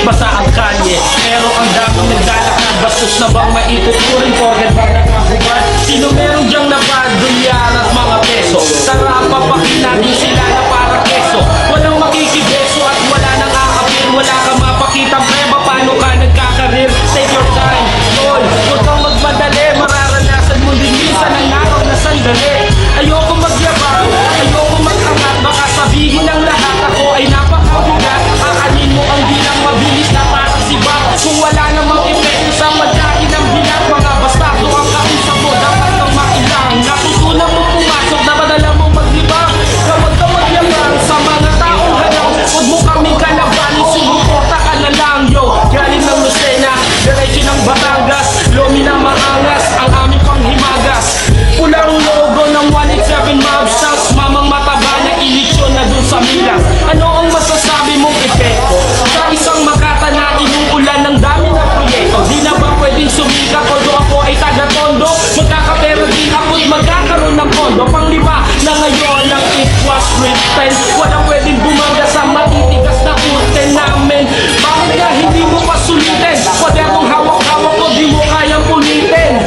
basa ang kalye. Pero ang daming naglalakad, bastos na bang maituturing? Forget bang nakahubad? Sino meron dyang napadolyar at mga peso? Tara papakinatin sila na para keso. Walang makikibeso at wala nang aapir. Wala kang mapakitang preba, paano ka nagkakarir? Take your time, tol, huwag kang magmadali. Mararanasan mo din minsan ang araw na sandali. Ayoko magyabang, ayoko mag-angat. Baka sabihin ng lahat ako ay napakabigat. Akanin mo ang bilang mabilis na parang siba. Kung wala namang epekto sa pagkain ng bilang, mga bastardo ang kausap mo, dapat kang mailang. Natutunan mo pumasok, napadala mo maglibang. Kapag ka magyabang sa mga taong halaw, huwag mo kaming kalabanin, sumuporta ka na lang, yo. Galing ng Lucena, diretso ng Batangas, lomi ng maangas, ang aming panghimagas. Pulang logo ng 187 mob shots, mamang mataba na ilisyon na dun sa Milas. Ano ang masasabi mong epekto sa isang Makata na inuulan ng dami na proyekto? Di na ba pwedeng sumikat, although ako ay taga-tondo? Magkakapera din ako't magkakaroon ng pondo. Panglima na ngayon ang it was written, walang pwedeng bumaga sa matitigas na kurten namin. Bakit nga hindi mo pa sulitin? Kwadernong hawak-hawak ko, di mo kayang pulitin.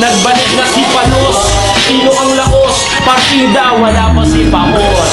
Nagbalik na si Panos, sino ang laos? Partida, wala pa si Pamos.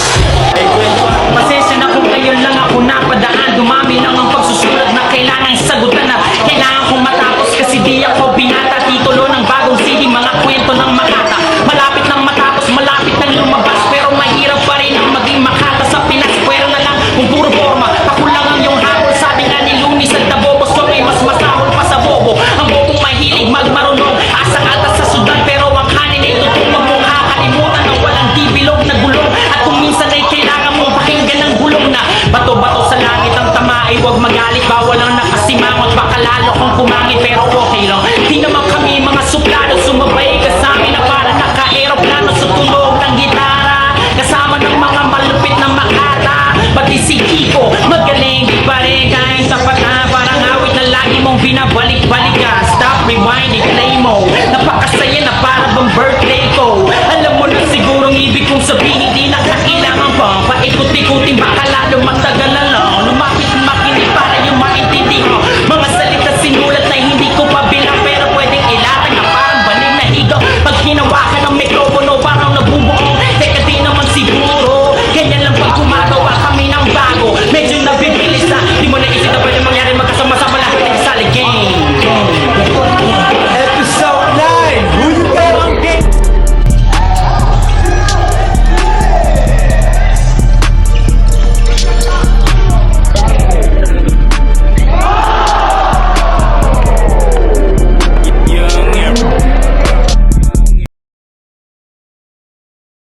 Ay kwento, Pasensya na kung ngayon lang ako napadaan. Dumami lang ang pagsusulat na kailangang sagutan na kailangan kong matapos kasi di ako binata. Titulo ng bagong CD, mga kwento ng Makata. Malapit nang matapos, malapit nang lumabas, pero mahirap pa rin ang maging Makata sa Pinas. Pwera na lang kung puro forma, ako lang ang iyong habol. Sabi nga ni Lunis at Tabobo, sorry mas masahol pa sa bobo. Ang botong mahilig magmarunong, asang atas sa sudan, pero ang kanin ay tutulog mong kakalimutan ng walang dibilog na gulong. At kung minsan ay kailangan mong pakinggan ng gulong na bato-bato sa langit ang tama ay huwag magalit. Bawal ang nakasimangot, baka lalo kong kumangit, pero okay lang. Di naman kami mga suplado, sumabay ka sa amin na para naka-aeroplano sa tunog ng gitara. Kasama ng mga malupit na Makata, pati si Kiko magaling, di pa rin kahit sapat na parang awit na lagi mong binabalik-balik ka. Stop, rewind, play mo, napakasaya na para bang birthday ko. Alam mo na sigurong ibig kong sabihin, di na kailangan pa paikot-ikutin, baka lalo matagal